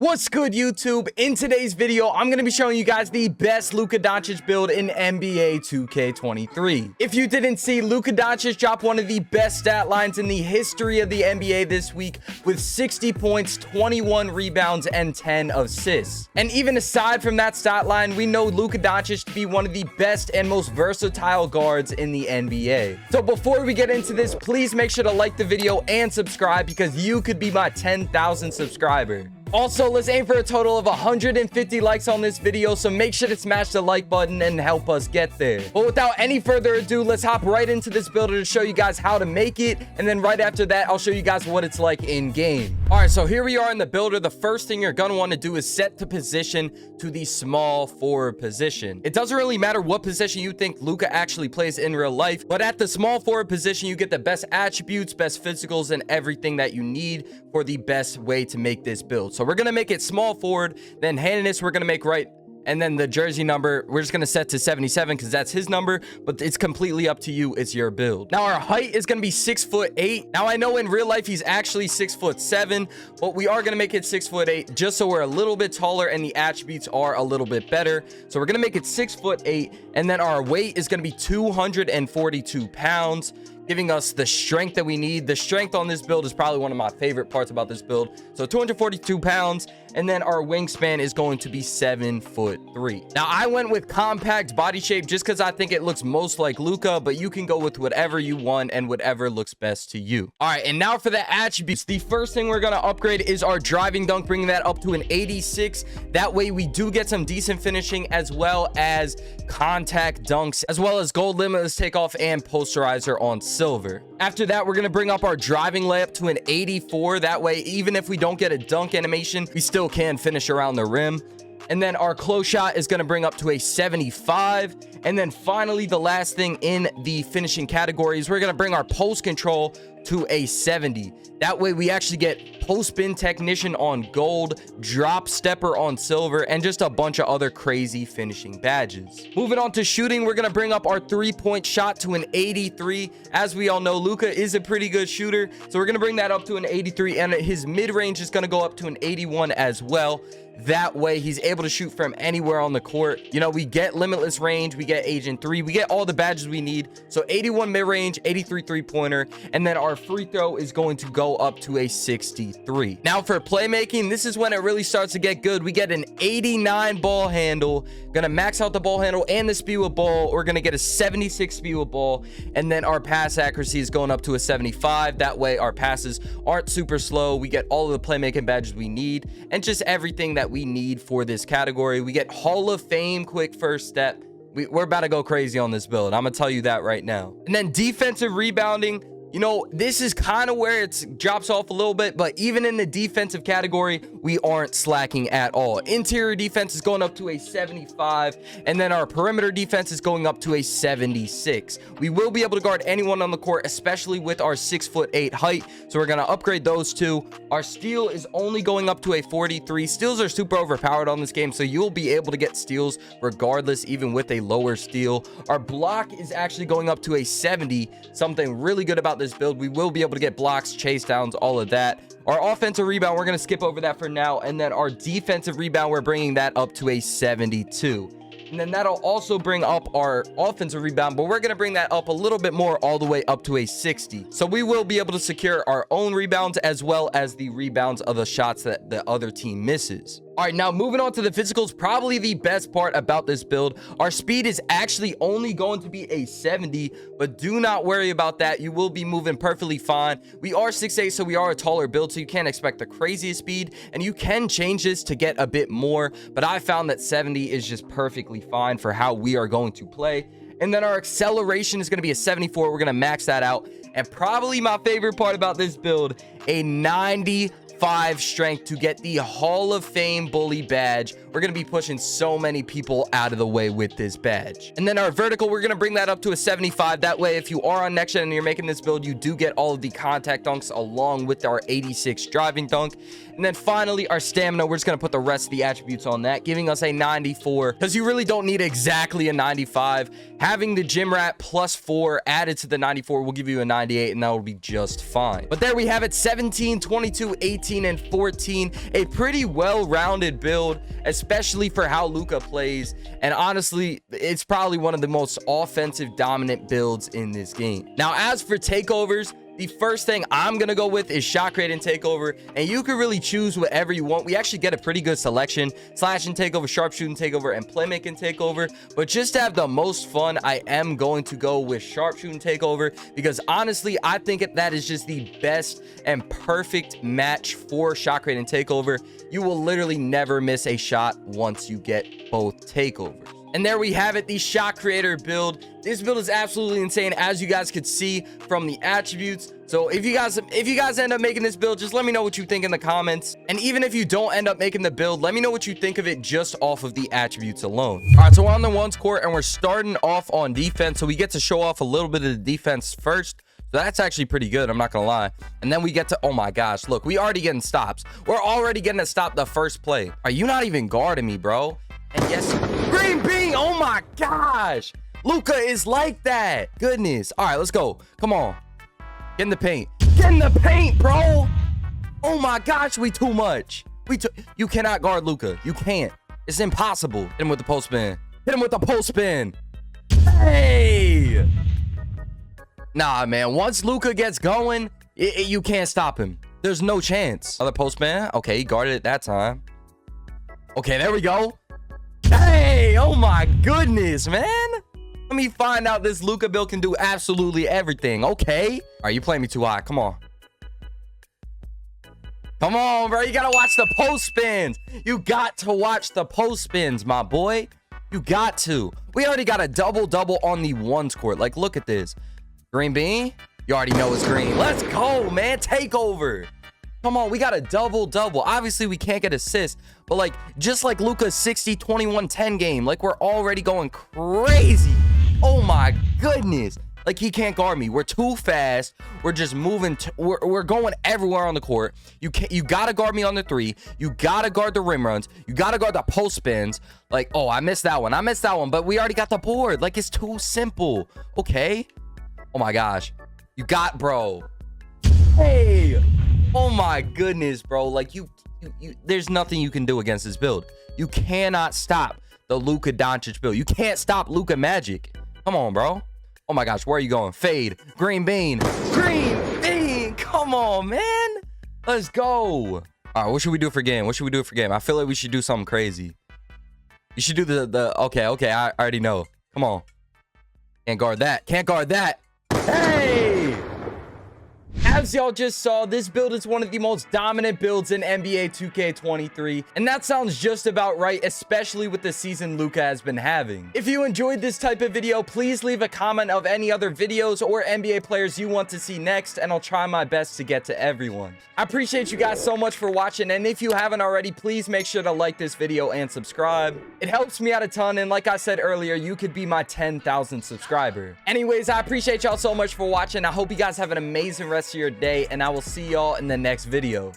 What's good, YouTube? In today's video, I'm going to be showing you guys the best Luka Doncic build in NBA 2K23. If you didn't see, Luka Doncic dropped one of the best stat lines in the history of the NBA this week with 60 points, 21 rebounds, and 10 assists. And even aside from that stat line, we know Luka Doncic to be one of the best and most versatile guards in the NBA. So before we get into this, please make sure to like the video and subscribe because you could be my 10,000th subscriber. Also, let's aim for a total of 150 likes on this video, so make sure to smash the like button and help us get there. But without any further ado, let's hop right into this builder to show you guys how to make it, and then right after that, I'll show you guys what it's like in game. All right, so here we are in the builder. The first thing you're gonna want to do is set the position to the small forward position. It doesn't really matter what position you think Luka actually plays in real life, but at the small forward position, you get the best attributes, best physicals, and everything that you need for the best way to make this build. So we're going to make it small forward, then handedness we're going to make right, and then the jersey number we're just going to set to 77 because that's his number, but it's completely up to you. It's your build. Now our height is going to be 6'8". Now I know in real life he's actually 6'7", but we are going to make it 6'8" just so we're a little bit taller and the attributes are a little bit better. So we're going to make it 6'8", and then our weight is going to be 242 pounds, giving us the strength that we need. The strength on this build is probably one of my favorite parts about this build. So 242 pounds, and then our wingspan is going to be 7'3". Now I went with compact body shape just because I think it looks most like Luka, but you can go with whatever you want and whatever looks best to you. All right, and now for the attributes. The first thing we're gonna upgrade is our driving dunk, bringing that up to an 86. That way we do get some decent finishing as well as contact dunks, as well as gold limitless takeoff and posterizer on silver. After that, we're gonna bring up our driving layup to an 84. That way, even if we don't get a dunk animation, we still can finish around the rim. And then our close shot is going to bring up to a 75. And then finally, the last thing in the finishing categories, we're going to bring our post control to a 70. That way we actually get post spin technician on gold, drop stepper on silver, and just a bunch of other crazy finishing badges. Moving on to shooting, we're going to bring up our 3-point shot to an 83. As we all know, Luka is a pretty good shooter, so we're going to bring that up to an 83, and his mid-range is going to go up to an 81 as well. That way he's able to shoot from anywhere on the court. You know, we get limitless range, we get agent 3, we get all the badges we need. So 81 mid-range, 83 3-pointer, and then our free throw is going to go up to a 63. Now for playmaking, this is when it really starts to get good. We get an 89 ball handle, gonna max out the ball handle and the speed with ball. We're gonna get a 76 speed with ball, and then our pass accuracy is going up to a 75. That way our passes aren't super slow. We get all of the playmaking badges we need and just everything that we need for this category. We get Hall of Fame quick first step. We're about to go crazy on this build, I'm gonna tell you that right now. And then defensive rebounding, you know, this is kind of where it drops off a little bit, but even in the defensive category, we aren't slacking at all. Interior defense is going up to a 75, and then our perimeter defense is going up to a 76. We will be able to guard anyone on the court, especially with our 6'8" height, so we're going to upgrade those two. Our steal is only going up to a 43. Steals are super overpowered on this game, so you'll be able to get steals regardless, even with a lower steal. Our block is actually going up to a 70, something really good about this build. We will be able to get blocks, chase downs, all of that. Our offensive rebound, we're going to skip over that for now, and then our defensive rebound, we're bringing that up to a 72. And then that'll also bring up our offensive rebound, but we're going to bring that up a little bit more, all the way up to a 60. So we will be able to secure our own rebounds as well as the rebounds of the shots that the other team misses. All right, now moving on to the physicals, probably the best part about this build. Our speed is actually only going to be a 70, but do not worry about that. You will be moving perfectly fine. We are 6'8", so we are a taller build, so you can't expect the craziest speed, and you can change this to get a bit more, but I found that 70 is just perfectly fine for how we are going to play. And then our acceleration is going to be a 74. We're going to max that out. And probably my favorite part about this build, a 95 strength to get the Hall of Fame bully badge. We're going to be pushing so many people out of the way with this badge. And then our vertical, we're going to bring that up to a 75. That way, if you are on next gen and you're making this build, you do get all of the contact dunks along with our 86 driving dunk. And then finally, our stamina, we're just going to put the rest of the attributes on that, giving us a 94, because you really don't need exactly a 95. Having the gym rat plus 4 added to the 94 will give you a 98, and that will be just fine. But there we have it, 17, 22, 18, 13 and 14. A pretty well-rounded build, especially for how Luka plays. And honestly, it's probably one of the most offensive dominant builds in this game. Now, as for takeovers, the first thing I'm going to go with is shot creating takeover, and you can really choose whatever you want. We actually get a pretty good selection: slashing takeover, sharpshooting takeover, and playmaking takeover. But just to have the most fun, I am going to go with sharpshooting takeover, because honestly, I think that is just the best and perfect match for shot creating takeover. You will literally never miss a shot once you get both takeovers. And there we have it, the shot creator build. This build is absolutely insane, as you guys could see from the attributes. So if you guys end up making this build, just let me know what you think in the comments. And even if you don't end up making the build, let me know what you think of it just off of the attributes alone. All right, so we're on the ones court, and we're starting off on defense. So we get to show off a little bit of the defense first. So that's actually pretty good, I'm not gonna lie. And then we get to, oh my gosh, look, we already getting stops. We're already getting to stop the first play. Are you not even guarding me, bro? And yes, green bean. Oh my gosh, Luka is like that. Goodness. All right, let's go. Come on, get in the paint. Get in the paint, bro. Oh my gosh, we too much. You cannot guard Luka. You can't. It's impossible. Hit him with the post spin. Hit him with the post spin. Hey. Nah, man. Once Luka gets going, you can't stop him. There's no chance. Other post spin. Okay, he guarded it that time. Okay, there we go. Hey, oh my goodness, man. Let me find out this Luka build can do absolutely everything. Okay. All right, you playing me too high. Come on. Come on, bro. You got to watch the post spins. You got to watch the post spins, my boy. You got to. We already got a double-double on the ones court. Like, look at this. Green bean. You already know it's green. Let's go, man. Take over. Come on, we got a double-double. Obviously, we can't get assists, but like just like Luka's 60, 21, 10 game, like we're already going crazy. Oh my goodness. Like, he can't guard me. We're too fast. We're just moving. We're going everywhere on the court. You gotta guard me on the three. You gotta guard the rim runs. You gotta guard the post spins. Like, oh, I missed that one. But we already got the board. Like, it's too simple. Okay. Oh my gosh. You got, bro. Hey. Oh my goodness, bro. Like, there's nothing you can do against this build. You cannot stop the Luka Doncic build. You can't stop Luka magic. Come on, bro. Oh my gosh, where are you going? Fade. Green bean. Green bean. Come on, man. Let's go. All right, what should we do for game? I feel like we should do something crazy. You should do the okay, I already know. Come on. Can't guard that. Hey! As y'all just saw, this build is one of the most dominant builds in NBA 2K23, and that sounds just about right, especially with the season Luka has been having. If you enjoyed this type of video, please leave a comment of any other videos or NBA players you want to see next, and I'll try my best to get to everyone. I appreciate you guys so much for watching, and if you haven't already, please make sure to like this video and subscribe. It helps me out a ton, and like I said earlier, you could be my 10,000th subscriber. Anyways, I appreciate y'all so much for watching. I hope you guys have an amazing rest of your day, and I will see y'all in the next video.